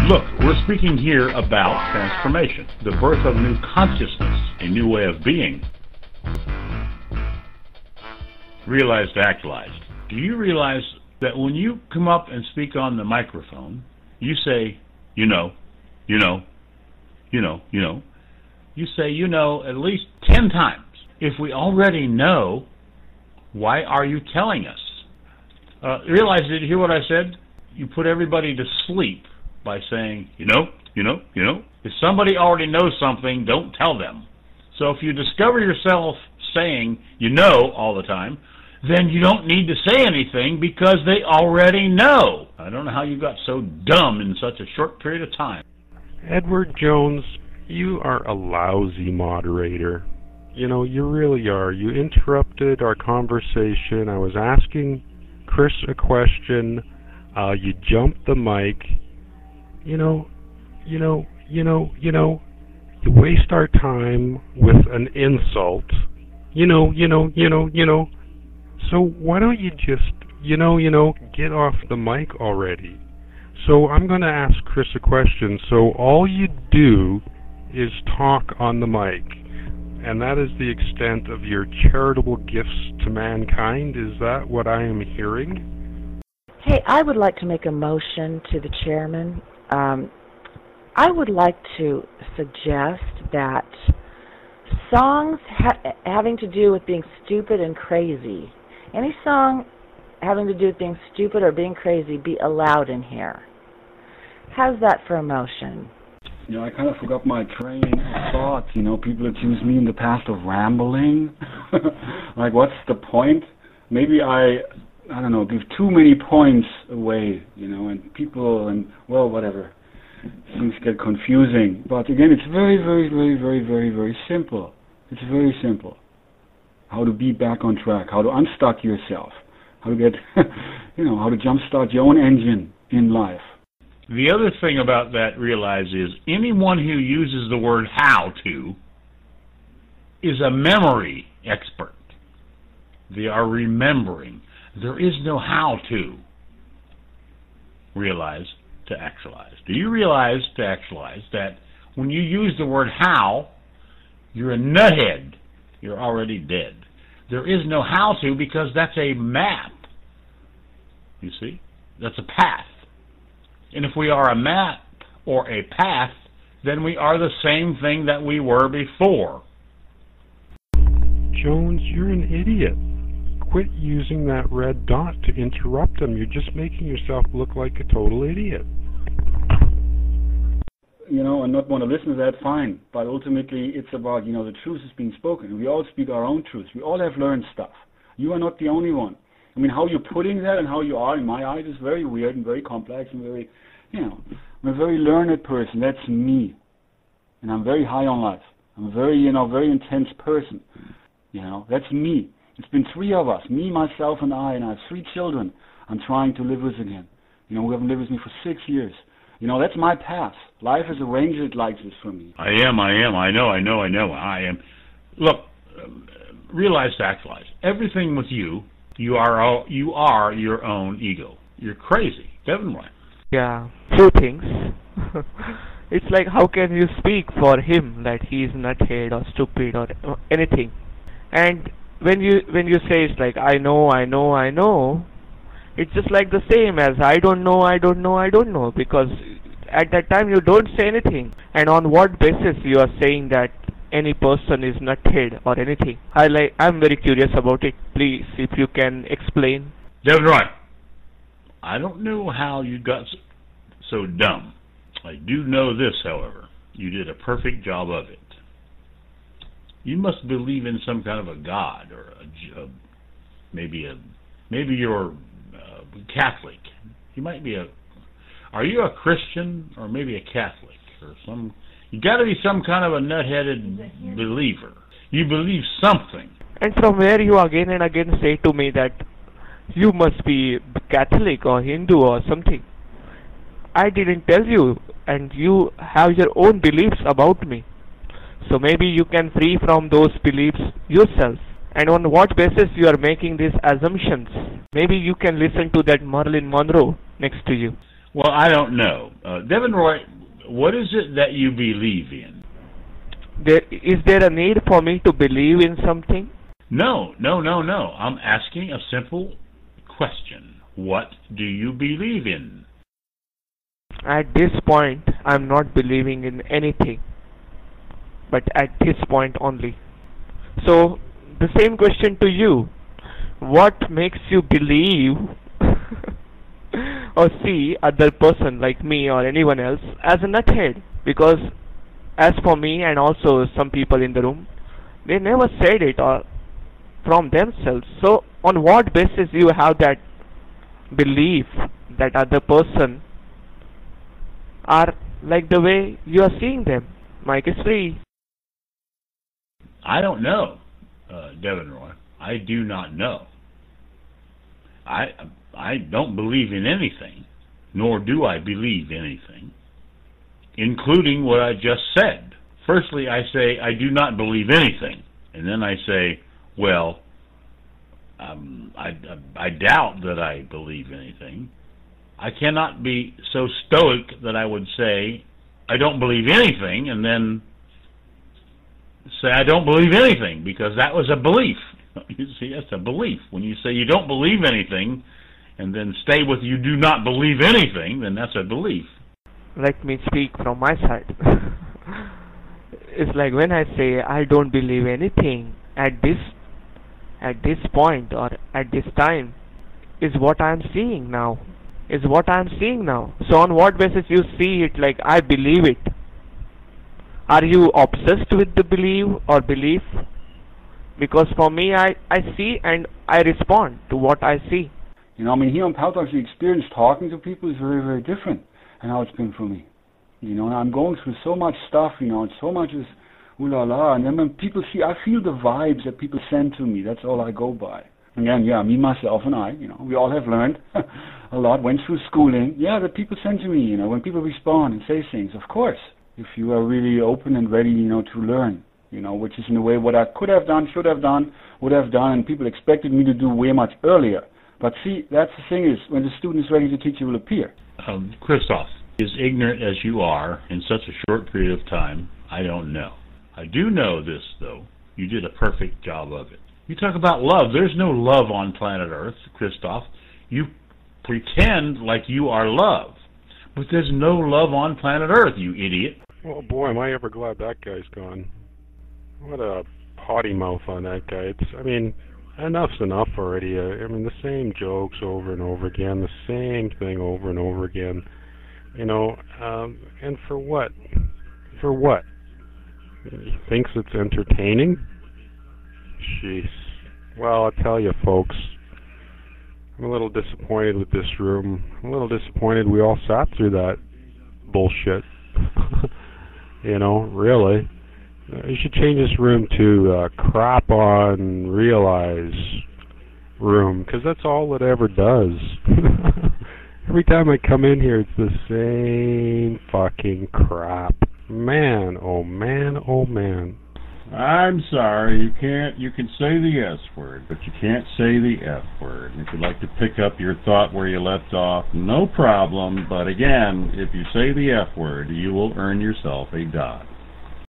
Look, we're speaking here about transformation, the birth of new consciousness, a new way of being. Realized to actualized. Do you realize that when you come up and speak on the microphone, you say, you know. You say, at least 10 times. If we already know, why are you telling us? Realize, did you hear what I said? You put everybody to sleep by saying, you know. If somebody already knows something, don't tell them. So if you discover yourself saying, all the time, then you don't need to say anything because they already know. I don't know how you got so dumb in such a short period of time. Edward Jones, you are a lousy moderator. You really are. You interrupted our conversation. I was asking Chris a question. You jumped the mic. You waste our time with an insult. So why don't you just, get off the mic already? So I'm going to ask Chris a question. So all you do is talk on the mic, and that is the extent of your charitable gifts to mankind. Is that what I am hearing? Hey, I would like to make a motion to the chairman. I would like to suggest that songs having to do with being stupid and crazy, any song having to do with being stupid or being crazy, be allowed in here. How's that for a motion? I kind of forgot my train of thought. People accuse me in the past of rambling. Like, what's the point? Maybe I don't know, give too many points away, and people, whatever. Things get confusing. But again, it's very, very, very, very, very, very simple. It's very simple. How to be back on track, how to unstuck yourself, how to get, how to jumpstart your own engine in life. The other thing about that, realize, is anyone who uses the word how to is a memory expert. They are remembering. There is no how to. Realize to actualize. Do you realize to actualize that when you use the word how, you're a nuthead. You're already dead. There is no how to because that's a map. You see? That's a path. And if we are a map or a path, then we are the same thing that we were before. Jones, you're an idiot. Quit using that red dot to interrupt them. You're just making yourself look like a total idiot. And not want to listen to that, fine. But ultimately, it's about, the truth is being spoken. We all speak our own truths. We all have learned stuff. You are not the only one. I mean, how you're putting that and how you are, in my eyes, is very weird and very complex and very, I'm a very learned person. That's me. And I'm very high on life. I'm a very, very intense person. That's me. It's been 3 of us, me, myself, and I have 3 children I'm trying to live with again. We haven't lived with me for 6 years. That's my path. Life is arranged like this for me. I am. I know. I am. Look, realize to actualize. Everything with you are your own ego. You're crazy. Devin White. Yeah, 2 things. It's like, how can you speak for him that he's nuthead or stupid or anything? And when you say it's like, I know, it's just like the same as I don't know, because at that time you don't say anything. And on what basis you are saying that any person is nuthead or anything? I'm very curious about it. Please, if you can explain. Devin Wright, I don't know how you got so dumb. I do know this, however. You did a perfect job of it. You must believe in some kind of a God, or maybe you're Catholic. You might be are you a Christian or maybe a Catholic or some? You got to be some kind of a nut-headed believer. You believe something. And from where you again and again say to me that you must be Catholic or Hindu or something. I didn't tell you, and you have your own beliefs about me. So maybe you can free from those beliefs yourself. And on what basis you are making these assumptions? Maybe you can listen to that Marilyn Monroe next to you. Well, I don't know. Devin Roy, what is it that you believe in? Is there a need for me to believe in something? No. I'm asking a simple question. What do you believe in? At this point, I'm not believing in anything. But at this point only. So, the same question to you. What makes you believe or see other person like me or anyone else as a nuthead? Because as for me and also some people in the room, they never said it or from themselves. So on what basis you have that belief that other person are like the way you are seeing them? Mic is free. I don't know, Devin Roy. I do not know. I don't believe in anything, nor do I believe anything, including what I just said. Firstly, I say I do not believe anything, and then I say, well, I doubt that I believe anything. I cannot be so stoic that I would say I don't believe anything, and then say I don't believe anything, because that was a belief. You see, that's a belief. When you say you don't believe anything, and then stay with you do not believe anything, then that's a belief. Let me speak from my side. It's like when I say I don't believe anything at this point or at this time, is what I'm seeing now. So on what basis you see it like I believe it? Are you obsessed with the belief? Because for me, I see and I respond to what I see. You know, I mean, here on Power Talks, the experience talking to people is very, very different, and how it's been for me. You know, and I'm going through so much stuff, you know, and so much is ooh la la, and then when people see, I feel the vibes that people send to me. That's all I go by. Again, yeah, me, myself, and I, you know, we all have learned a lot, went through schooling. Yeah, that people send to me, you know, when people respond and say things, of course, if you are really open and ready, you know, to learn, you know, which is in a way what I could have done, should have done, would have done, and people expected me to do way much earlier. But see, that's the thing is, when the student is ready to teach, he will appear. Christoph, as ignorant as you are in such a short period of time, I don't know. I do know this, though. You did a perfect job of it. You talk about love. There's no love on planet Earth, Christoph. You pretend like you are love. But there's no love on planet Earth, you idiot. Well, boy, am I ever glad that guy's gone. What a potty mouth on that guy. I mean, enough's enough already. I mean, the same jokes over and over again, the same thing over and over again. You know, and for what? For what? He thinks it's entertaining? Jeez. Well, I'll tell you, folks, I'm a little disappointed with this room. I'm a little disappointed we all sat through that bullshit. You know, really. You should change this room to crap on realize room, because that's all it ever does. Every time I come in here, it's the same fucking crap. Man, oh man, oh man. I'm sorry, you can say the S word, but you can't say the F word. If you'd like to pick up your thought where you left off, no problem, but again, if you say the F word, you will earn yourself a dot.